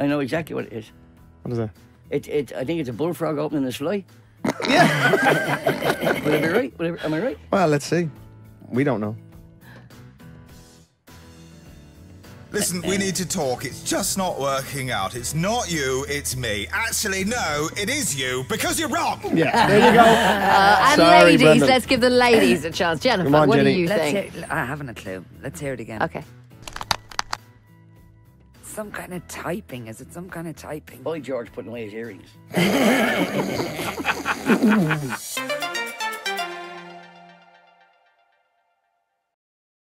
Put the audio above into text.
I know exactly what it is. What is that? I think it's a bullfrog opening a sly. Yeah. Will I be right? Am I right? Well, let's see. We don't know. Listen, we need to talk. It's just not working out. It's not you, it's me. Actually, no, it is you, because you're wrong. Yeah, there you go. And Sorry, ladies, Brendan. let's give the ladies a chance. Jennifer, Come on, what Jenny. do you Let's think? hear, I haven't a clue. Let's hear it again. Okay. Some kind of typing. Is it some kind of typing? Boy George putting away his earrings.